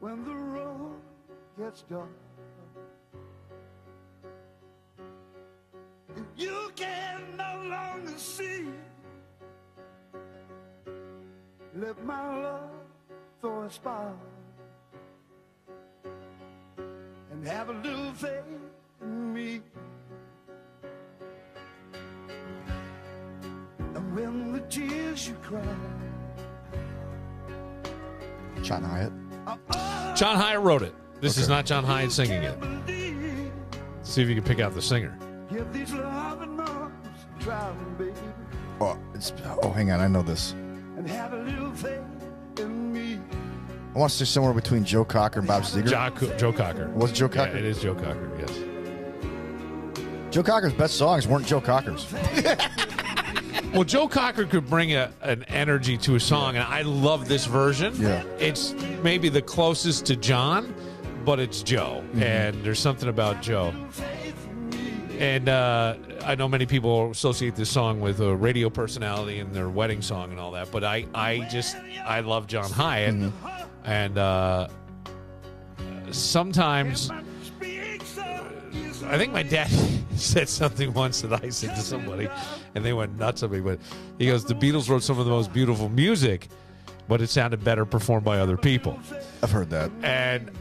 when the road gets dark. If you can no longer see, let my love throw a spark and have a little faith in me. And when the tears you cry, John Hyatt. John Hyatt wrote it. This is not John Hyatt singing it. See if you can pick out the singer. give these loving arms a try, baby, Oh, hang on. I know this. and have a little faith in me. I want to say somewhere between Joe Cocker and Bob Seger. Joe Cocker. Was it Joe Cocker? Yeah, it is Joe Cocker, yes. Joe Cocker's best songs weren't Joe Cocker's. Well, Joe Cocker could bring an energy to a song, and I love this version. Yeah. It's maybe the closest to John, but it's Joe, and there's something about Joe. And I know many people associate this song with a radio personality and their wedding song and all that, but I love John Hyatt, and sometimes I think my dad said something once that I said to somebody, and they went nuts on me. But he goes, "The Beatles wrote some of the most beautiful music, but it sounded better performed by other people." I've heard that. And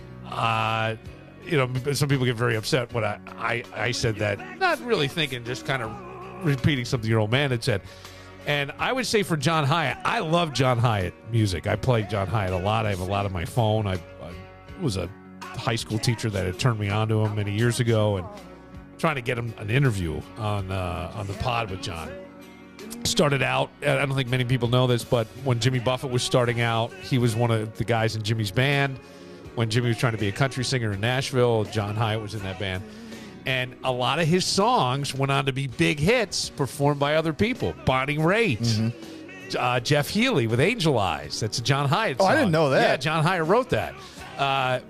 some people get very upset when I said that, not really thinking, just kind of repeating something your old man had said. And I would say for John Hyatt, I love John Hyatt music. I play John Hyatt a lot. I have a lot on my phone. I was a high school teacher that had turned me on to him many years ago, and trying to get him an interview on the pod with John. Started out, I don't think many people know this, but when Jimmy Buffett was starting out, he was one of the guys in Jimmy's band. When Jimmy was trying to be a country singer in Nashville, John Hyatt was in that band. And a lot of his songs went on to be big hits performed by other people. Bonnie Raitt, Jeff Healey with Angel Eyes. That's a John Hyatt song. I didn't know that. Yeah, John Hyatt wrote that.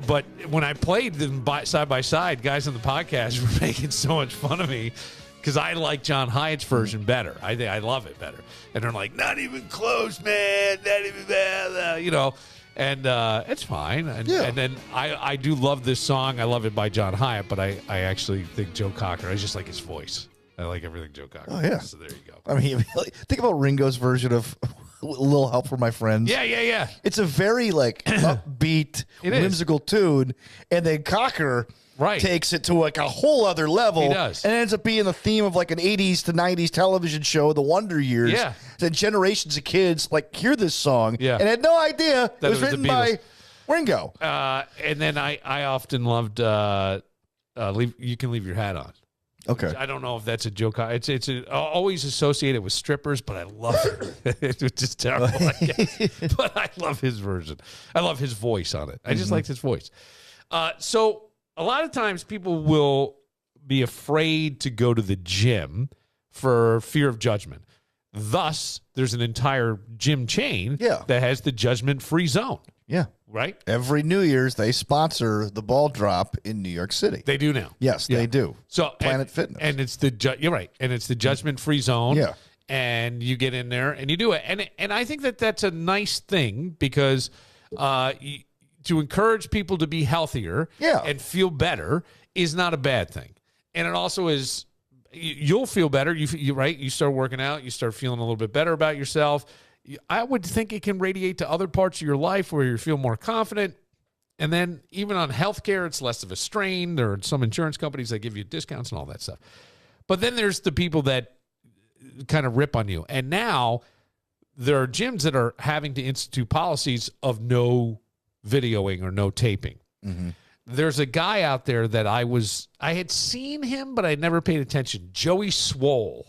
But when I played them side by side, guys on the podcast were making so much fun of me because I like John Hyatt's version better. I love it better. And they're like, not even close, man. Not even bad, And it's fine. And then I do love this song. I love it by John Hyatt, but I actually think Joe Cocker, I just like his voice. I like everything Joe Cocker does. Oh, yeah. So there you go. I mean, think about Ringo's version of A Little Help from My Friends. Yeah. It's a very upbeat, whimsical tune, and then Cocker takes it to a whole other level. He does. And it ends up being the theme of an 80s to 90s television show, The Wonder Years. Yeah. Then generations of kids hear this song and had no idea That it was written by Ringo. And then I often loved You Can Leave Your Hat On. Okay. I don't know if that's a joke. It's always associated with strippers, but I love it. It's just terrible, I guess. But I love his version. I love his voice on it. I just like his voice. So a lot of times people will be afraid to go to the gym for fear of judgment. Thus, there's an entire gym chain that has the judgment-free zone. Yeah. Right? Every New Year's, they sponsor the ball drop in New York City. They do now. Yes, they do. So Planet Fitness. And it's you're right. And it's the judgment-free zone. Yeah. And you get in there and you do it. And I think that that's a nice thing because to encourage people to be healthier and feel better is not a bad thing. And it also is, you'll feel better. You start working out. You start feeling a little bit better about yourself. I would think it can radiate to other parts of your life where you feel more confident. And then even on healthcare, it's less of a strain. There are some insurance companies that give you discounts and all that stuff. But then there's the people that kind of rip on you. And now there are gyms that are having to institute policies of no videoing or no taping. Mm-hmm. There's a guy out there that I had seen him, but I never paid attention. Joey Swoll.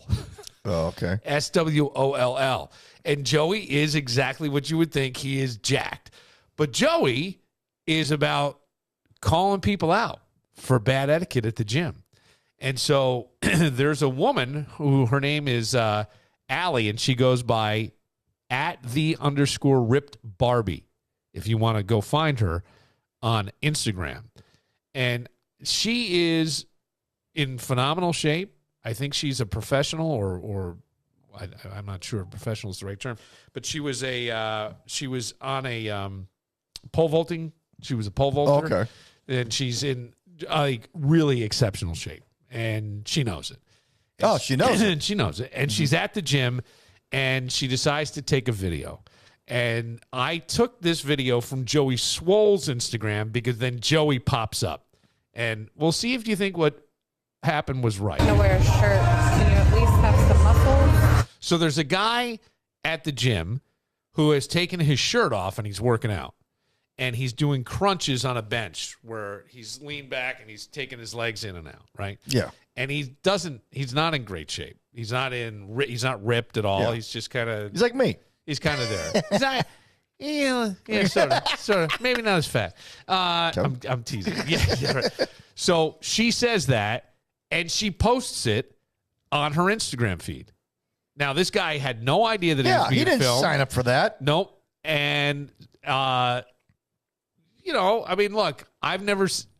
Oh, okay. Swoll. And Joey is exactly what you would think. He is jacked. But Joey is about calling people out for bad etiquette at the gym. And so there's a woman who her name is Allie, and she goes by @the_ripped Barbie, if you want to go find her on Instagram. And she is in phenomenal shape. I think she's a professional or I'm not sure if professional is the right term, but she was on a pole vaulting She was a pole vaulter. Okay. And she's in like really exceptional shape, and she knows it. Oh, she knows it. She knows it. And she's at the gym, and she decides to take a video. And I took this video from Joey Swole's Instagram because then Joey pops up. And we'll see if you think what happened was right. I'm going to wear a shirt. Can you at least have some muscles? So there's a guy at the gym who has taken his shirt off, and he's working out. And he's doing crunches on a bench where he's leaned back and he's taking his legs in and out, right? Yeah. And he's not in great shape. He's not ripped at all. Yeah. He's just kind of. He's like me. He's kind of there. He's not. Yeah, sort of. Maybe not as fat. I'm teasing. Yeah, right. So she says that, and she posts it on her Instagram feed. Now, this guy had no idea that he was being filmed. He didn't sign up for that. Nope. And you know, I mean, look, I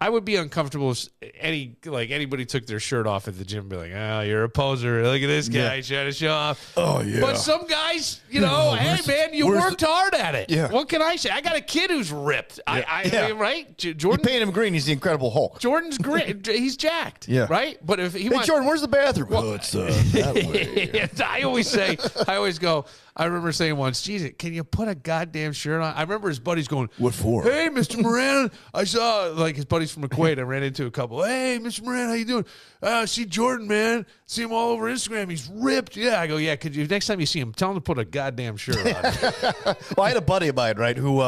would be uncomfortable if anybody took their shirt off at the gym and be like, oh, you're a poser. Look at this guy trying to show off. Oh, yeah. But some guys, you know, hey, man, you worked hard at it. Yeah. What can I say? I got a kid who's ripped. Yeah. I mean, right? Jordan. You paint him green. He's the Incredible Hulk. Jordan's great. He's jacked. Yeah. Right? But if he Jordan, where's the bathroom? Well, it's that way. I always go, I remember saying once, Jesus, can you put a goddamn shirt on? I remember his buddies going, what for? Hey, Mr. Moran, I saw, like, his buddies from Kuwait. I ran into a couple. Hey, Mr. Moran, how you doing? See Jordan, man. See him all over Instagram. He's ripped. Yeah. I go, yeah, could you, next time you see him, tell him to put a goddamn shirt on. Well, I had a buddy of mine, right, who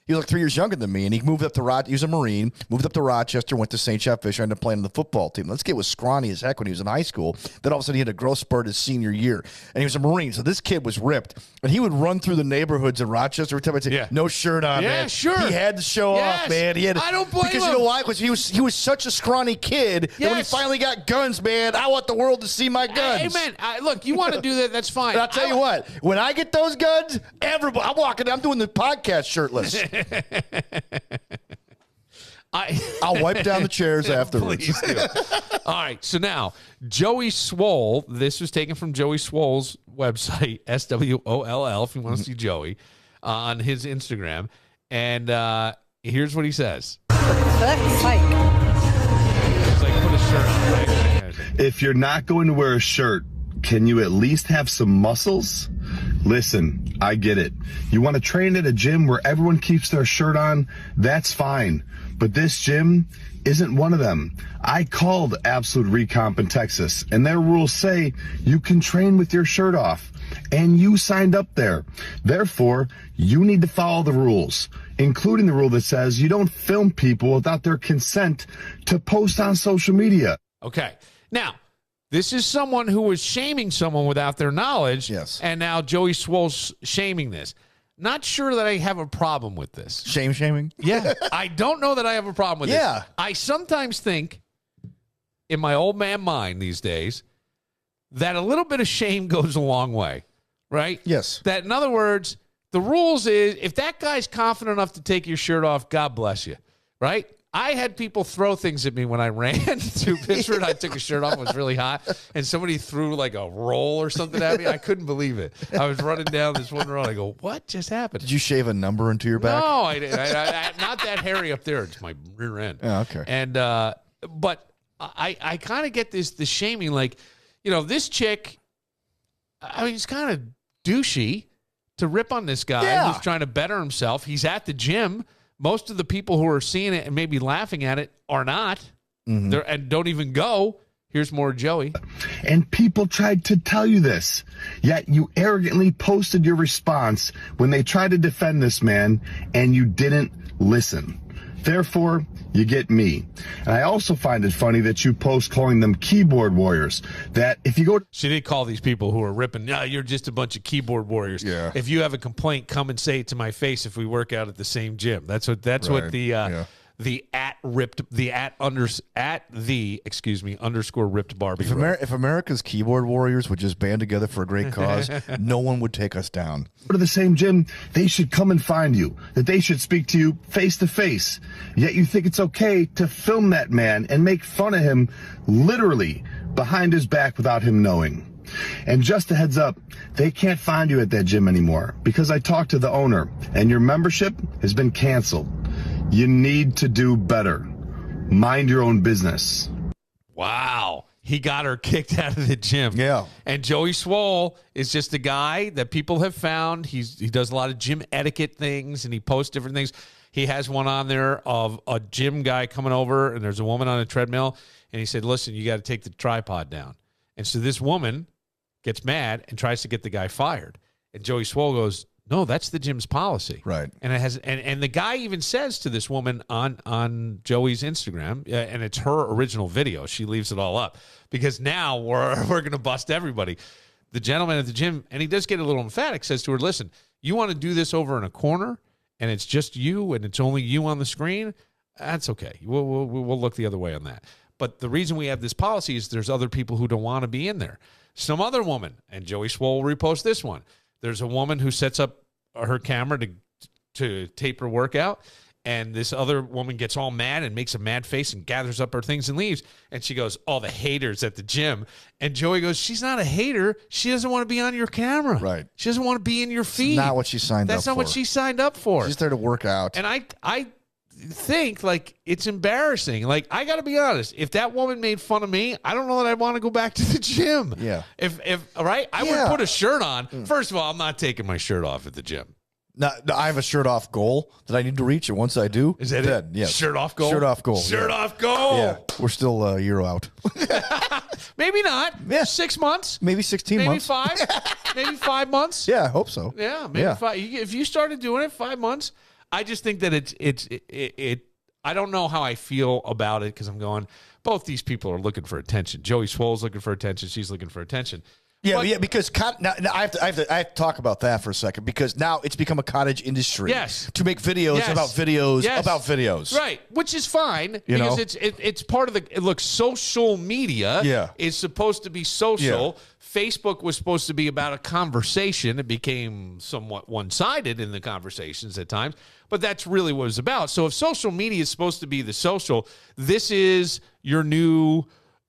he was like 3 years younger than me, and he moved up to he was a Marine, moved up to Rochester, went to St. Jeff Fisher, ended up playing on the football team. This kid was scrawny as heck when he was in high school. Then all of a sudden he had a growth spurt his senior year, and he was a Marine. So this kid was ripped, and he would run through the neighborhoods in Rochester every time I'd say, no shirt on, man. Sure. He had to show off, man. He had, I don't blame him. Because you know why? Because he was such a scrawny kid that when he finally got guns, man, I want the world to see my guns. Hey, man, look, you want to do that, that's fine. And I'll tell you what, when I get those guns, everybody, I'm doing the podcast shirtless. I'll wipe down the chairs afterwards. Please do. All right, so now Joey Swole. This was taken from Joey Swole's website, SWOLL. If you want to see Joey on his Instagram, and here's what he says. That's like. It's like put a shirt on. Right? If you're not going to wear a shirt, can you at least have some muscles? Listen, I get it. You want to train at a gym where everyone keeps their shirt on? That's fine. But this gym isn't one of them. I called Absolute Recomp in Texas, and their rules say you can train with your shirt off. And you signed up there. Therefore, you need to follow the rules, including the rule that says you don't film people without their consent to post on social media. Okay. Now, this is someone who was shaming someone without their knowledge. Yes. And now Joey Swole's shaming this. Not sure that I have a problem with this. Shaming? Yeah. I don't know that I have a problem with this. I sometimes think, in my old man mind these days, that a little bit of shame goes a long way. Right? Yes. That, in other words, the rules is, if that guy's confident enough to take your shirt off, God bless you. Right? I had people throw things at me when I ran to Pittsburgh. I took a shirt off. It was really hot. And somebody threw like a roll or something at me. I couldn't believe it. I was running down this one road. I go, what just happened? Did you shave a number into your back? No, I didn't. Not that hairy up there. It's my rear end. Oh, okay. And, but I kind of get the shaming. Like, you know, this chick, I mean, it's kind of douchey to rip on this guy who's trying to better himself. He's at the gym. Most of the people who are seeing it and maybe laughing at it are not, and don't even go. Here's more Joey. And people tried to tell you this, yet you arrogantly posted your response when they tried to defend this man, and you didn't listen. Therefore, you get me. And I also find it funny that you post calling them keyboard warriors. That if you go... She did call these people who are ripping, you're just a bunch of keyboard warriors. Yeah. If you have a complaint, come and say it to my face if we work out at the same gym. That's what underscore ripped Barbie. If America's keyboard warriors would just band together for a great cause, no one would take us down. Go to the same gym, they should come and find you, that they should speak to you face to face. Yet you think it's okay to film that man and make fun of him literally behind his back without him knowing. And just a heads up, they can't find you at that gym anymore because I talked to the owner and your membership has been canceled. You need to do better. Mind your own business. Wow. He got her kicked out of the gym. Yeah. And Joey Swole is just a guy that people have found. He does a lot of gym etiquette things, and he posts different things. He has one on there of a gym guy coming over, and there's a woman on a treadmill, and he said, listen, you got to take the tripod down. And so this woman gets mad and tries to get the guy fired. And Joey Swole goes, no, that's the gym's policy. Right. And it has, and the guy even says to this woman on Joey's Instagram, and it's her original video. She leaves it all up because now we're going to bust everybody. The gentleman at the gym, and he does get a little emphatic, says to her, listen, you want to do this over in a corner and it's just you and it's only you on the screen? That's okay. We'll look the other way on that. But the reason we have this policy is there's other people who don't want to be in there. Some other woman, and Joey Swole will repost this one. There's a woman who sets up her camera to tape her workout, and this other woman gets all mad and makes a mad face and gathers up her things and leaves. And she goes, all the haters at the gym. And Joey goes, she's not a hater. She doesn't want to be on your camera. Right. She doesn't want to be in your feed. Not what she signed up for. That's not what she signed up for. She's there to work out. And I think like it's embarrassing. Like, I got to be honest, if that woman made fun of me, I don't know that I want to go back to the gym. Yeah. If right, I would put a shirt on. First of all, I'm not taking my shirt off at the gym. No, I have a shirt off goal that I need to reach, and once I do, is that dead. it? Yeah. Shirt off goal. Shirt off goal. Shirt off goal. Yeah, we're still a year out. Maybe not. Yeah. 6 months. Maybe 16 maybe months. Maybe 5. Maybe 5 months. Yeah, I hope so. Yeah, maybe 5. If you started doing it 5 months, I just think that it. I don't know how I feel about it because I'm going, both these people are looking for attention. Joey Swole's looking for attention. She's looking for attention. Yeah, because now I have to talk about that for a second because now it's become a cottage industry. Yes. To make videos about videos about videos. Right, which is fine because it's part of the look. Social media is supposed to be social. Yeah. Facebook was supposed to be about a conversation. It became somewhat one-sided in the conversations at times, but that's really what it's about. So if social media is supposed to be the social, this is your new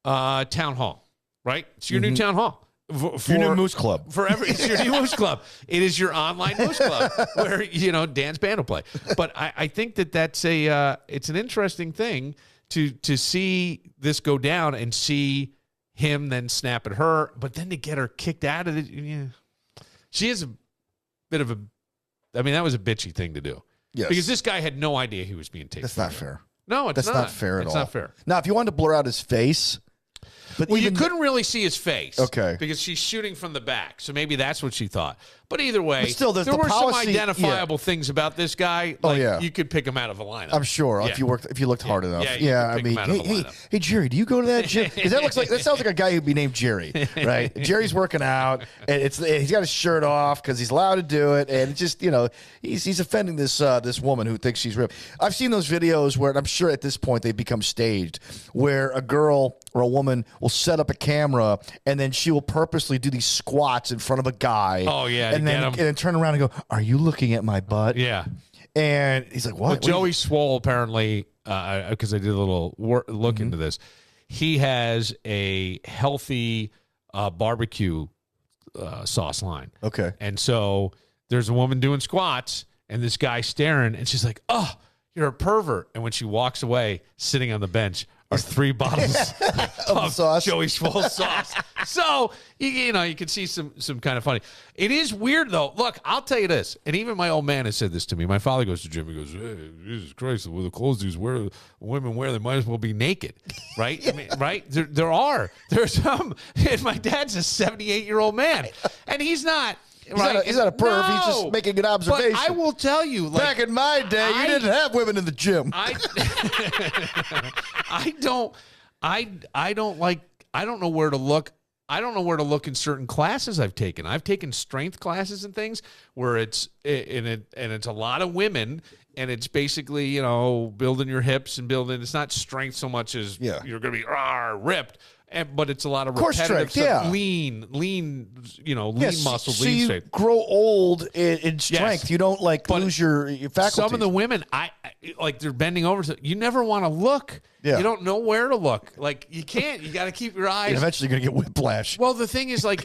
town hall, right? It's your new town hall. For your new Moose Club. It's your new Moose Club. It is your online Moose Club where, Dan's band will play. But I think that's it's an interesting thing to see this go down and see him then snap at her, but then to get her kicked out of it. Yeah. She is a bit of that was a bitchy thing to do. Yes. Because this guy had no idea he was being taken. That's not fair. No, that's not fair at all. It's not fair. Now, if you wanted to blur out his face. But you couldn't really see his face. Okay. Because she's shooting from the back. So maybe that's what she thought. But either way, but still, there were some identifiable things about this guy. Like, you could pick him out of a lineup. I'm sure if you looked hard enough. I mean, hey, Jerry, do you go to that gym? Because that sounds like a guy who'd be named Jerry, right? Jerry's working out, and he's got his shirt off because he's allowed to do it, and it's just he's offending this woman who thinks she's ripped. I've seen those videos where, and I'm sure at this point they've become staged, where a girl or a woman will set up a camera and then she will purposely do these squats in front of a guy. Oh yeah, and then turn around and go, "Are you looking at my butt?" Yeah. And he's like, "What?" Well, Joey Swole apparently, because I did a little look into this, he has a healthy barbecue sauce line. Okay. And so there's a woman doing squats and this guy staring, and she's like, "Oh, you're a pervert." And when she walks away, sitting on the bench are 3 bottles of sauce. Joey Swole's sauce. So you can see some kind of funny. It is weird though. Look, I'll tell you this, and even my old man has said this to me. My father goes to the gym. He goes, "Hey, Jesus Christ, with the clothes these women wear, they might as well be naked, right?" Yeah. I mean, right? There's some. And my dad's a 78-year-old man, and he's not. He's not a perv. No, he's just making an observation. But I will tell you, back in my day, you didn't have women in the gym. I don't know where to look. I don't know where to look in certain classes I've taken. I've taken strength classes and things where it's a lot of women, and it's basically building your hips and building. It's not strength so much as you're going to be ripped. But it's a lot of repetitive stuff, lean muscle, so lean you strength. Grow old in strength. Yes. You don't lose your faculties. Some of the women, they're bending over. So you never want to look. Yeah. You don't know where to look. Like you can't. You got to keep your eyes. You're eventually gonna get whiplash. Well, the thing is, I'll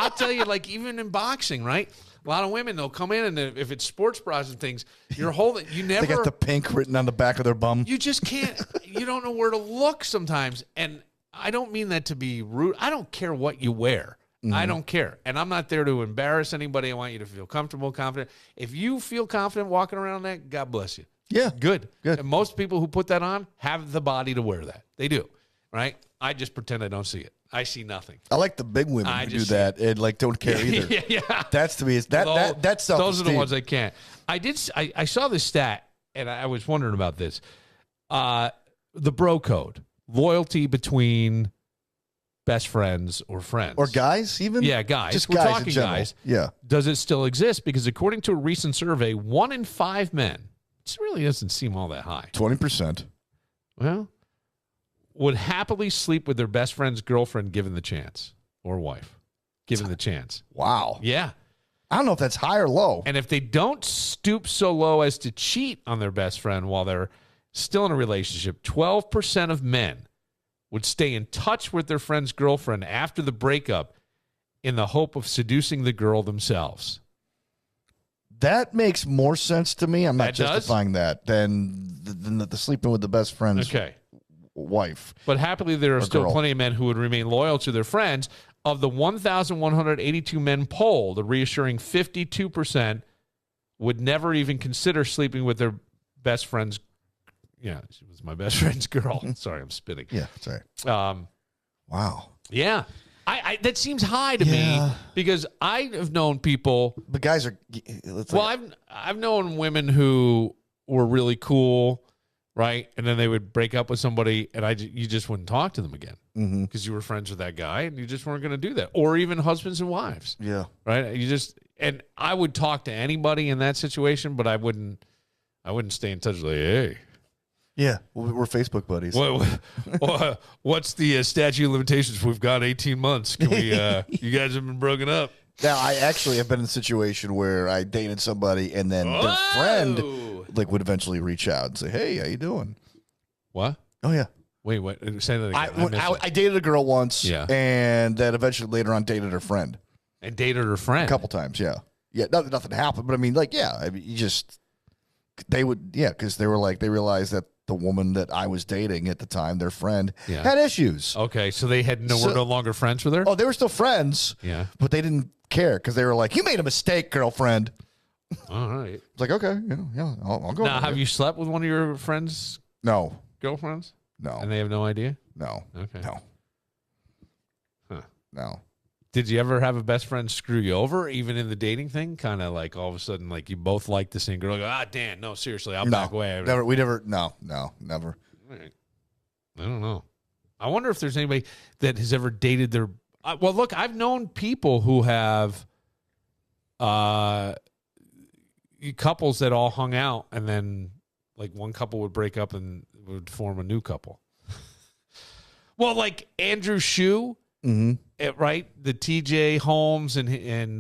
tell you, even in boxing, right? A lot of women, they'll come in, and if it's sports bras and things, you're holding. You never. They got the pink written on the back of their bum. You just can't. You don't know where to look sometimes. And I don't mean that to be rude. I don't care what you wear. I don't care. And I'm not there to embarrass anybody. I want you to feel comfortable, confident. If you feel confident walking around that, God bless you. Yeah. Good. Good. And most people who put that on have the body to wear that. They do. Right? I just pretend I don't see it. I see nothing. I like the big women who do that and like don't care either. Yeah. That's to me. That's self-esteem. Those are the ones I can't. I saw this stat, and I was wondering about this. The bro code. Loyalty between best friends or friends. Or guys even? Yeah, guys. Just We're guys talking in general. guys. Yeah. Does it still exist? Because according to a recent survey, 1 in 5 men, this really doesn't seem all that high. 20%. Well, would happily sleep with their best friend's girlfriend given the chance, or wife given the chance. Wow. Yeah. I don't know if that's high or low. And if they don't stoop so low as to cheat on their best friend while they're still in a relationship, 12% of men would stay in touch with their friend's girlfriend after the breakup in the hope of seducing the girl themselves. That makes more sense to me. I'm not That does? justifying that than the sleeping with the best friend's wife. But happily, there are still girl. plenty of men who would remain loyal to their friends. Of the 1,182 men polled, a reassuring 52% would never even consider sleeping with their best friend's. Yeah, she was my best friend's girl. Sorry, I'm spitting. Yeah, sorry. Wow. Yeah. That seems high to me because I have known people. The guys are. I've known women who were really cool, right? And then they would break up with somebody, and you just wouldn't talk to them again because you were friends with that guy, and you just weren't going to do that. Or even husbands and wives. Yeah. Right. And I would talk to anybody in that situation, but I wouldn't stay in touch with hey. Yeah, we're Facebook buddies. What's the statute of limitations? We've got 18 months. Can we? You guys have been broken up. Now, I actually have been in a situation where I dated somebody, and then their friend would eventually reach out and say, "Hey, how you doing?" What? Oh yeah. Wait, what? Say that again. I dated a girl once, and then eventually later on dated her friend. And dated her friend a couple times, yeah. Nothing happened, but I mean, because they realized that the woman that I was dating at the time, their friend, had issues. Okay, so they were no longer friends with her? Oh, they were still friends. Yeah. But they didn't care because they were like, you made a mistake, girlfriend. All right. It's like, okay, I'll go. Now, have you slept with one of your friends' girlfriends? No. And they have no idea? No. Okay. No. Huh. No. Did you ever have a best friend screw you over, even in the dating thing? Kind of like all of a sudden, like you both like the same girl. Go, Dan, no, seriously, I'll back away. Never. No, never. I don't know. I wonder if there's anybody that has ever dated their. Well, look, I've known people who have couples that all hung out, and then like one couple would break up and would form a new couple. Well, like Andrew Shue. Mm-hmm. Right, the TJ Holmes and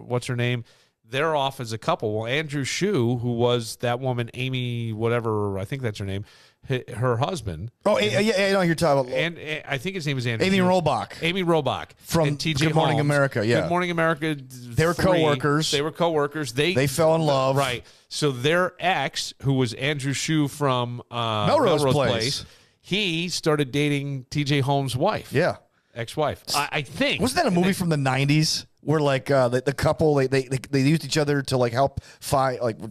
what's her name? They're off as a couple. Well, Andrew Shue, who was that woman, Amy, whatever, I think that's her name, her husband. Oh, yeah, I know you're talking about. And I think his name is Andrew. Amy Robach. Amy Robach from TJ Good Morning Holmes. America. Yeah, Good Morning America. They were coworkers. They were coworkers. They fell in love. Right. So their ex, who was Andrew Shue from Melrose Place, he started dating TJ Holmes' wife. Yeah. Ex-wife. I think. Wasn't that a movie from the 90s where like the couple they used each other to like help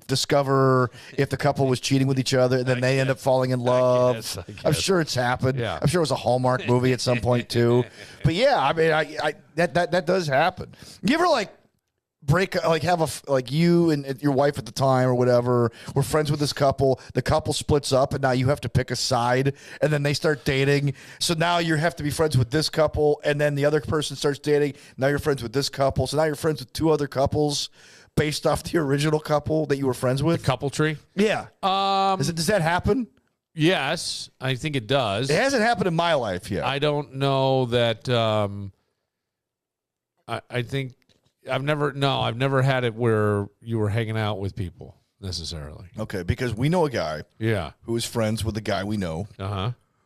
discover if the couple was cheating with each other, and then they end up falling in love. I guess. I'm sure it's happened. Yeah. I'm sure it was a Hallmark movie at some point too. But yeah, I mean, that does happen. You ever have you and your wife at the time or whatever were friends with this couple, the couple splits up, and now you have to pick a side, and then they start dating, so now you have to be friends with this couple, and then the other person starts dating, now you're friends with this couple, so now you're friends with two other couples based off the original couple that you were friends with? The couple tree? Yeah. Does that happen? Yes, I think it does. It hasn't happened in my life yet. I don't know that I think I've never had it where you were hanging out with people necessarily. Okay, because we know a guy who is friends with a guy we know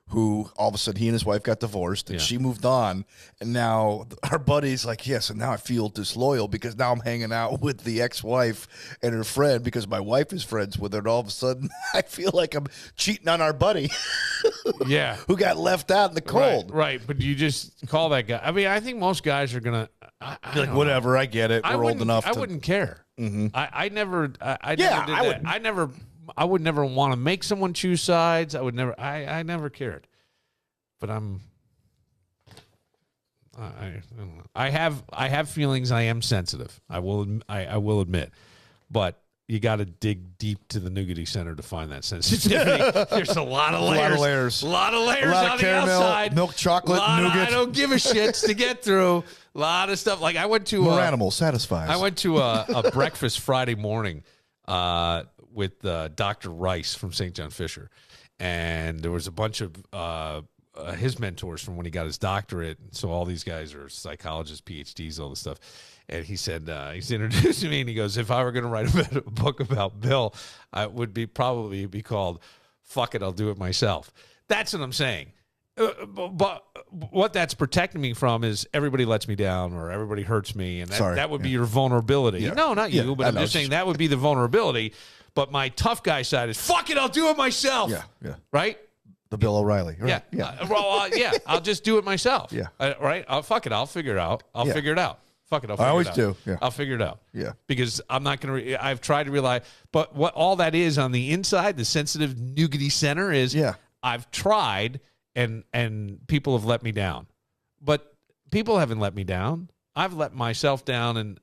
who all of a sudden he and his wife got divorced and she moved on. And now our buddy's like, yes, and now I feel disloyal because now I'm hanging out with the ex-wife and her friend because my wife is friends with her. And all of a sudden I feel like I'm cheating on our buddy. Yeah. Who got left out in the cold. Right. But you just call that guy. I mean, I think most guys are going to. Like, whatever, I get it. We're old enough. I wouldn't care. Mm-hmm. I never did that. I would never want to make someone choose sides. I never cared. But I don't know. I have feelings. I am sensitive. I will admit. But you got to dig deep to the nougaty center to find that sensitivity. There's a lot of layers. A lot of layers on the caramel, outside. Milk chocolate, nougat. I don't give a shit to get through. A lot of stuff. Like I went to more animal satisfies. I went to a breakfast Friday morning with Dr. Rice from St. John Fisher, and there was a bunch of his mentors from when he got his doctorate. So all these guys are psychologists, PhDs, all this stuff. And he said, he's introducing me, and he goes, if I were going to write a book about Bill, it would probably be called "Fuck It, I'll Do It Myself." That's what I'm saying. But what that's protecting me from is everybody lets me down or everybody hurts me, and that would be your vulnerability. Yeah. No, not you, but I'm just saying that would be the vulnerability. But my tough guy side is, fuck it, I'll do it myself. Yeah. Right? The Bill O'Reilly. Right? Yeah. I'll just do it myself. Yeah. Right? Fuck it, I'll figure it out. I'll figure it out. Fuck it, I'll figure it out. I always do. Yeah. I'll figure it out. Yeah. Because I'm not going to, I've tried to rely, but what all that is on the inside, the sensitive nougaty center is, I've tried and people have let me down. But people haven't let me down. I've let myself down, and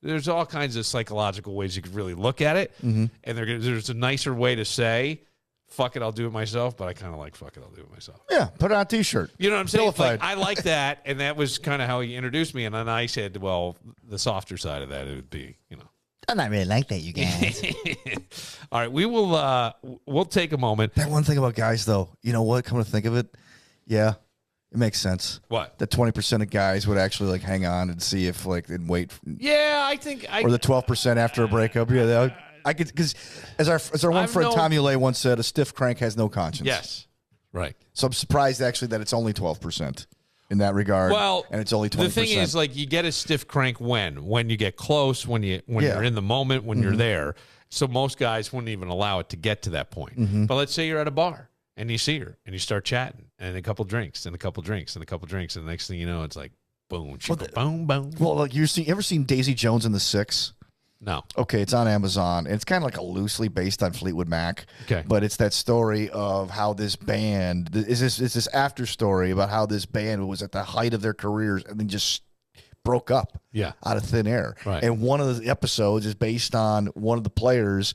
there's all kinds of psychological ways you could really look at it. Mm-hmm. And there's a nicer way to say, fuck it, I'll do it myself, but I kind of like fuck it, I'll do it myself. Yeah, put it on a T-shirt. You know what I'm saying? Billified. Like, I like that, and that was kind of how he introduced me. And then I said, well, the softer side of that, it would be, I'm not really like that, you guys. All right, we'll take a moment. That one thing about guys, though, you know what? Come to think of it, it makes sense. What? That 20% of guys would actually hang on and see if and wait. Yeah, I think or the 12% after a breakup. Yeah, I could, because as our one friend Tommy Ulay once said, a stiff crank has no conscience. Yes, right. So I'm surprised actually that it's only 12%. In that regard, and it's only 20%. The thing is, like, you get a stiff crank when you get close, when you're in the moment, when you're there. So most guys wouldn't even allow it to get to that point. Mm-hmm. But let's say you're at a bar and you see her and you start chatting, and a couple drinks and a couple drinks and a couple drinks, and the next thing you know, it's like boom, boom, boom. Well, like you ever seen Daisy Jones and the Six? No. Okay, it's on Amazon. And it's kind of like a loosely based on Fleetwood Mac. Okay. But it's that story of how this band is this after story about how this band was at the height of their careers and then just broke up. Out of thin air. Right. And one of the episodes is based on one of the players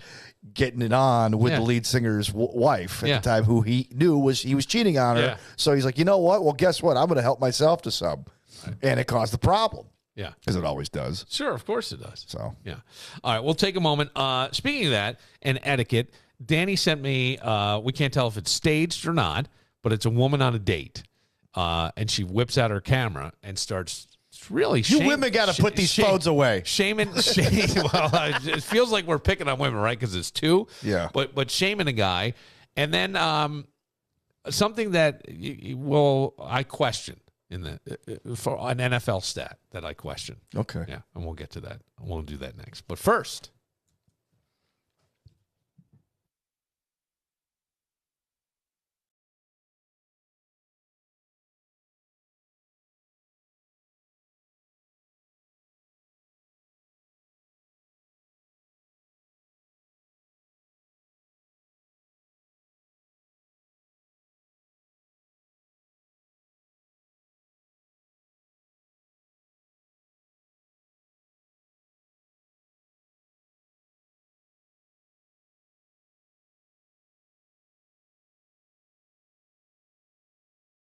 getting it on with the lead singer's wife at the time, who he knew he was cheating on her. Yeah. So he's like, you know what? Well, guess what? I'm going to help myself to some. Right. And it caused the problem. Yeah. Because it always does. Sure, of course it does. So, yeah. All right, we'll take a moment. Speaking of that and etiquette, Danny sent me, we can't tell if it's staged or not, but it's a woman on a date. And she whips out her camera and starts really You women got to put these phones away. Shaming. Well, it feels like we're picking on women, right? Because it's two. Yeah. But shaming a guy. And then something that, I question. For an NFL stat that I question. Okay. Yeah, and we'll get to that. We'll do that next. But first,